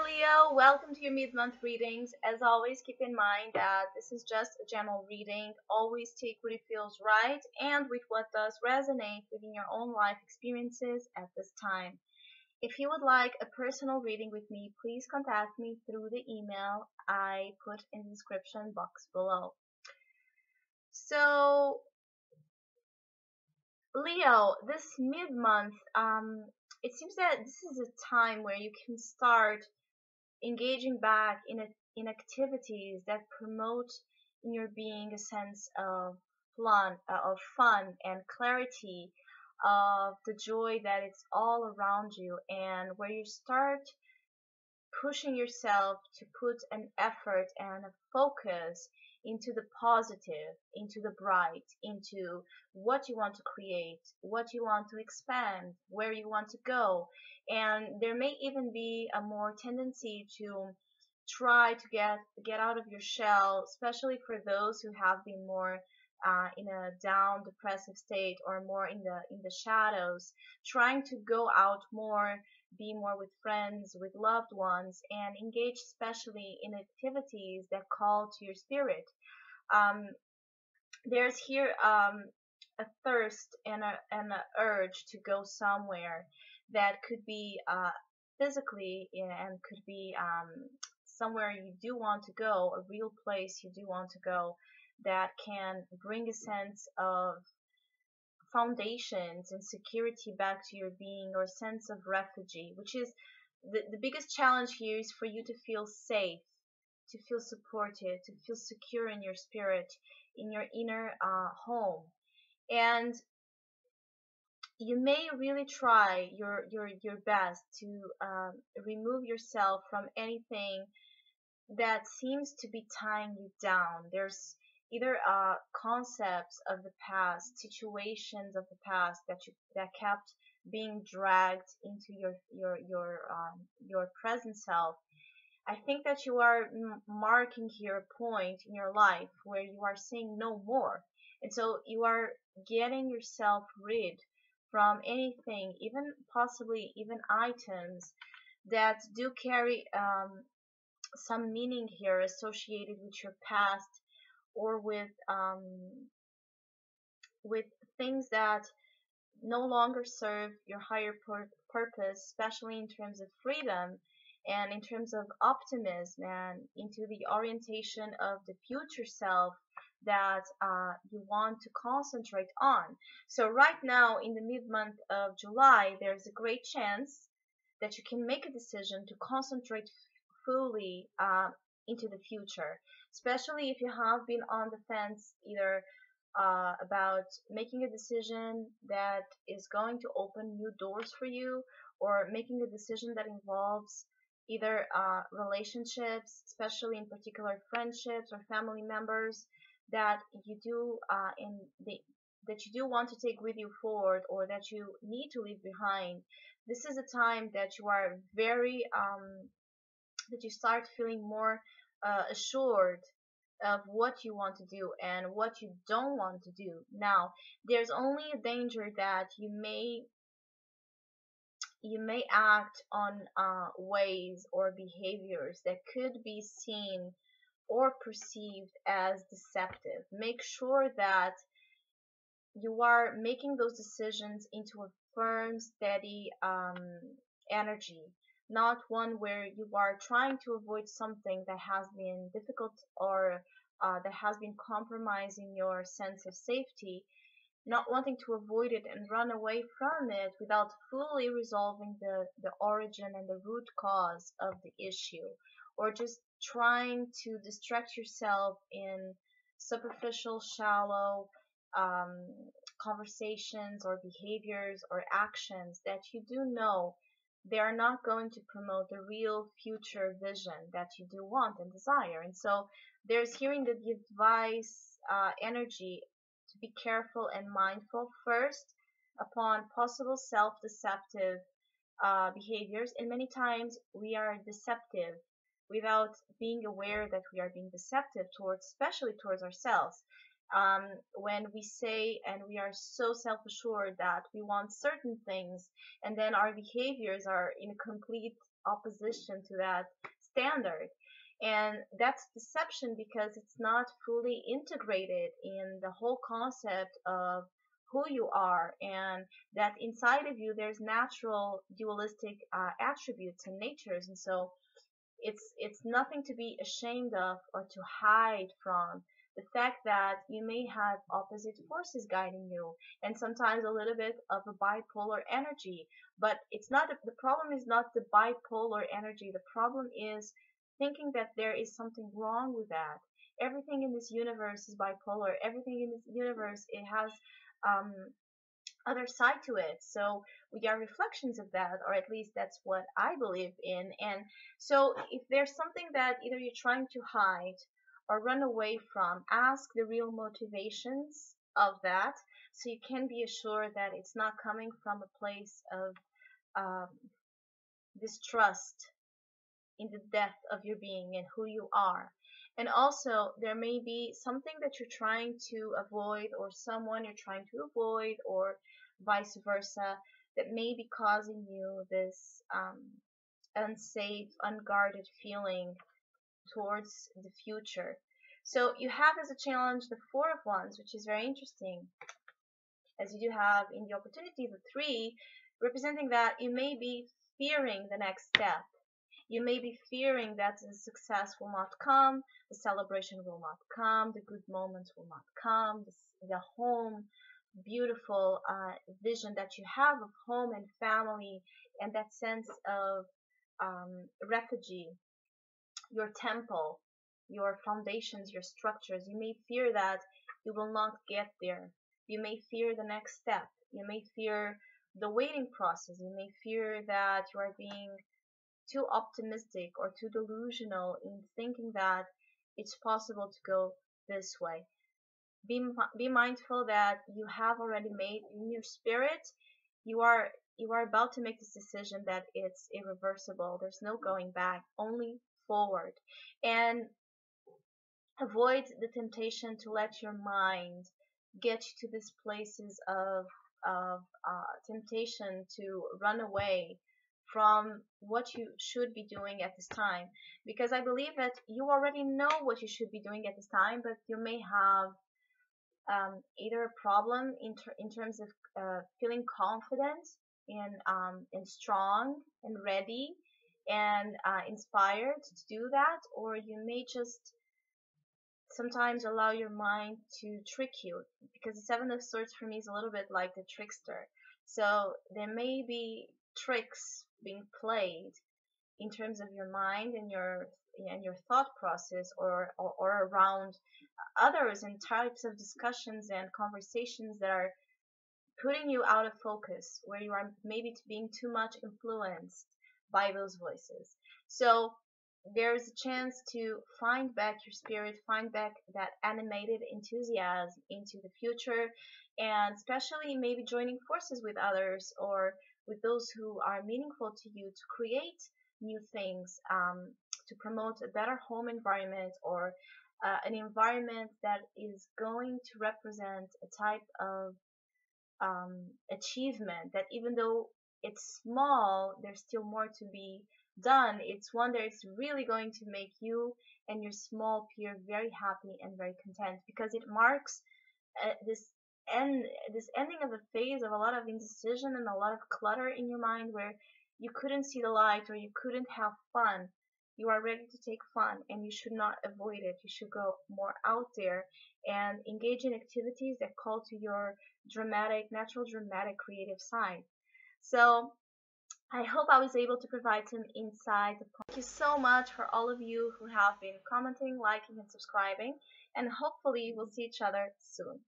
Leo, welcome to your mid-month readings. As always, keep in mind that this is just a general reading. Always take what it feels right and with what does resonate within your own life experiences at this time. If you would like a personal reading with me, please contact me through the email I put in the description box below. So, Leo, this mid-month, it seems that this is a time where you can start engaging back in activities that promote in your being a sense of fun and clarity, of the joy that it's all around you, and where you start pushing yourself to put an effort and a focus into the positive, into the bright, into what you want to create, what you want to expand, where you want to go. And there may even be a more tendency to try to get out of your shell, especially for those who have been more in a down, depressive state, or more in the shadows, trying to go out more, be more with friends, with loved ones, and engage especially in activities that call to your spirit. Um, there's here a thirst and a urge to go somewhere that could be physically and could be somewhere you do want to go, a real place you do want to go, that can bring a sense of foundations and security back to your being, or sense of refugee, which is the biggest challenge here is for you to feel safe, to feel supported, to feel secure in your spirit, in your inner home. And you may really try your best to remove yourself from anything that seems to be tying you down. There's either concepts of the past, situations of the past that kept being dragged into your present self. I think that you are marking here a point in your life where you are saying no more, and so you are getting yourself rid from anything, even possibly even items that do carry some meaning here associated with your past, or with things that no longer serve your higher purpose, especially in terms of freedom and in terms of optimism and into the orientation of the future self that you want to concentrate on. So right now in the mid-month of July, there's a great chance that you can make a decision to concentrate fully into the future, especially if you have been on the fence either about making a decision that is going to open new doors for you, or making a decision that involves either relationships, especially in particular friendships or family members that you do that you do want to take with you forward, or that you need to leave behind. This is a time that you are very that you start feeling more assured of what you want to do and what you don't want to do. Now, there's only a danger that you may act on ways or behaviors that could be seen or perceived as deceptive. Make sure that you are making those decisions into a firm, steady energy, not one where you are trying to avoid something that has been difficult, or that has been compromising your sense of safety, not wanting to avoid it and run away from it without fully resolving the origin and the root cause of the issue, or just trying to distract yourself in superficial, shallow um, conversations or behaviors or actions that you do know they are not going to promote the real future vision that you do want and desire. And so there's hearing the advice energy to be careful and mindful first upon possible self-deceptive behaviors. And many times we are deceptive without being aware that we are being deceptive towards, especially towards ourselves. When we say and we are so self-assured that we want certain things, and then our behaviors are in complete opposition to that standard. And that's deception because it's not fully integrated in the whole concept of who you are, and that inside of you there's natural dualistic attributes and natures. And so it's nothing to be ashamed of or to hide from. The fact that you may have opposite forces guiding you, and sometimes a little bit of a bipolar energy, but it's not the problem is not the bipolar energy. The problem is thinking that there is something wrong with that. Everything in this universe is bipolar. Everything in this universe, it has um, other side to it. So we are reflections of that, or at least that's what I believe in. And so if there's something that either you're trying to hide or run away from, ask the real motivations of that, so you can be assured that it's not coming from a place of um, distrust in the depth of your being and who you are. And also, there may be something that you're trying to avoid, or someone you're trying to avoid, or vice versa, that may be causing you this unsafe, unguarded feeling towards the future. So you have as a challenge the Four of Wands, which is very interesting, as you do have in the opportunity the Three, representing that you may be fearing the next step. You may be fearing that the success will not come, the celebration will not come, the good moments will not come, the home, beautiful vision that you have of home and family, and that sense of refugee, your temple, your foundations, your structures. You may fear that you will not get there. You may fear the next step. You may fear the waiting process. You may fear that you are being too optimistic or too delusional in thinking that it's possible to go this way. Be mindful that you have already made in your spirit. You are about to make this decision that it's irreversible. There's no going back, only forward. And avoid the temptation to let your mind get you to these places of temptation to run away from what you should be doing at this time, because I believe that you already know what you should be doing at this time, but you may have either a problem in terms of feeling confident and strong and ready and inspired to do that, or you may just sometimes allow your mind to trick you, because the Seven of Swords for me is a little bit like the trickster. So there may be tricks being played in terms of your mind and your thought process, or around others and types of discussions and conversations that are putting you out of focus, where you are maybe being too much influenced by those voices. So there's a chance to find back your spirit, find back that animated enthusiasm into the future, and especially maybe joining forces with others or with those who are meaningful to you to create new things, to promote a better home environment, or an environment that is going to represent a type of achievement that, even though it's small, there's still more to be done. It's one that is really going to make you and your small peer very happy and very content, because it marks this ending of a phase of a lot of indecision and a lot of clutter in your mind, where you couldn't see the light or you couldn't have fun. You are ready to take fun, and you should not avoid it. You should go more out there and engage in activities that call to your natural dramatic creative side. So I hope I was able to provide some insight. Thank you so much for all of you who have been commenting, liking, and subscribing, and hopefully we'll see each other soon.